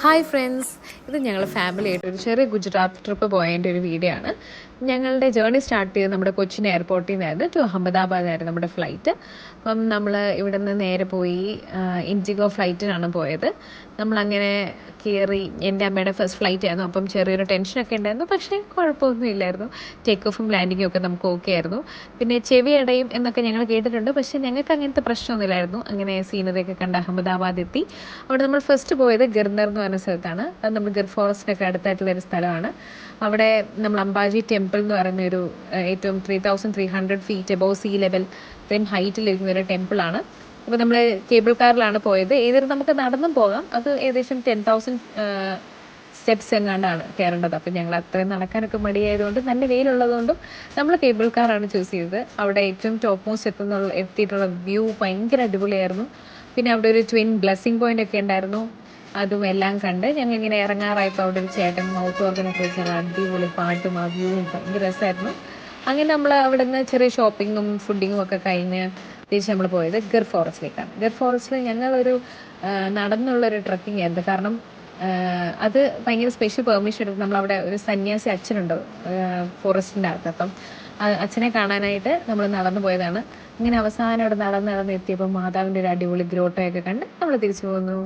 Hi friends, ഇത് ഞങ്ങൾ family ആയിട്ട് ഒരു ചെറിയ ഗുജറാത്ത് ട്രിപ്പ് പോയതിൻ്റെ ഒരു വീഡിയോ ആണ്. ഞങ്ങളുടെ ജേർണി സ്റ്റാർട്ട് ചെയ്ത് നമ്മുടെ കൊച്ചിൻ എയർപോർട്ടിൽ നിന്നായിരുന്നു ടു അഹമ്മദാബാദായിരുന്നു നമ്മുടെ ഫ്ലൈറ്റ്. അപ്പം നമ്മൾ ഇവിടെ നിന്ന് നേരെ പോയി ഇൻഡിഗോ ഫ്ലൈറ്റിനാണ് പോയത്. നമ്മളങ്ങനെ കയറി. എൻ്റെ അമ്മയുടെ ഫസ്റ്റ് ഫ്ലൈറ്റ് ആയിരുന്നു, അപ്പം ചെറിയൊരു ടെൻഷനൊക്കെ ഉണ്ടായിരുന്നു, പക്ഷേ കുഴപ്പമൊന്നും ഇല്ലായിരുന്നു. ടേക്ക് ഓഫും ലാൻഡിങ്ങും ഒക്കെ നമുക്ക് ഓക്കെ ആയിരുന്നു. പിന്നെ ചെവി അടയും എന്നൊക്കെ ഞങ്ങൾ കേട്ടിട്ടുണ്ട്, പക്ഷേ ഞങ്ങൾക്ക് അങ്ങനത്തെ പ്രശ്നമൊന്നുമില്ലായിരുന്നു. അങ്ങനെ സീനറിയൊക്കെ കണ്ട് അഹമ്മദാബാദ് എത്തി. അവിടെ നമ്മൾ ഫസ്റ്റ് പോയത് ഗിർനർ എന്ന് പറഞ്ഞ സ്ഥലത്താണ്. അത് നമ്മൾ ഗിർ ഫോറസ്റ്റിനൊക്കെ അടുത്തായിട്ടുള്ളൊരു സ്ഥലമാണ്. അവിടെ നമ്മൾ അംബാജി ടെമ്പിൾ എന്ന് പറയുന്ന ഒരു ഏറ്റവും 3300 ഫീറ്റ് എബോവ് സീ ലെവൽ, ഇത്രയും ഹൈറ്റിലിരിക്കുന്ന ഒരു ടെമ്പിളാണ്. അപ്പോൾ നമ്മൾ കേബിൾ കാറിലാണ് പോയത്. ഏതൊരു നമുക്ക് നടന്നും പോകാം. അത് ഏകദേശം 10,000 സ്റ്റെപ്സ് എങ്ങാണ്ടാണ് കയറേണ്ടത്. അപ്പം ഞങ്ങൾ അത്രയും നടക്കാനൊക്കെ മടിയായതുകൊണ്ട്, നല്ല വെയിലുള്ളതുകൊണ്ടും നമ്മൾ കേബിൾ കാറാണ് ചൂസ് ചെയ്തത്. അവിടെ ഏറ്റവും ടോപ്പ് മോസ്റ്റ് എത്തിയിട്ടുള്ള വ്യൂ ഭയങ്കര അടിപൊളിയായിരുന്നു. പിന്നെ അവിടെ ഒരു ട്വിൻ ബ്ലെസ്സിങ് പോയിന്റ് ഒക്കെ ഉണ്ടായിരുന്നു. അതും എല്ലാം കണ്ട് ഞങ്ങളിങ്ങനെ ഇറങ്ങാറായപ്പോൾ അവിടെ ഒരു ചേട്ടൻ മൗത്ത് ഓർഗനൊക്കെ വെച്ചാൽ അടിപൊളി പാട്ടും ആ വ്യൂവും ഭയങ്കര രസമായിരുന്നു. അങ്ങനെ നമ്മൾ അവിടെ നിന്ന് ചെറിയ ഷോപ്പിങ്ങും ഫുഡിങ്ങും ഒക്കെ കഴിഞ്ഞ് തിരിച്ച് നമ്മൾ പോയത് ഗിർ ഫോറസ്റ്റിലേക്കാണ്. ഗിർ ഫോറസ്റ്റിൽ ഞങ്ങളൊരു നടന്നുള്ളൊരു ട്രക്കിംഗ് ആയിരുന്നു. കാരണം അത് ഭയങ്കര സ്പെഷ്യൽ പെർമിഷൻ എടുത്ത് നമ്മളവിടെ ഒരു സന്യാസി അച്ഛനുണ്ട് ഫോറസ്റ്റിൻ്റെ അകത്ത്. അപ്പം അച്ഛനെ കാണാനായിട്ട് നമ്മൾ നടന്നു പോയതാണ്. ഇങ്ങനെ അവസാനം അവിടെ നടന്ന് എത്തിയപ്പോൾ മാതാവിൻ്റെ ഒരു അടിപൊളി ഗ്രോട്ടോയൊക്കെ കണ്ട് നമ്മൾ തിരിച്ചു പോന്നു.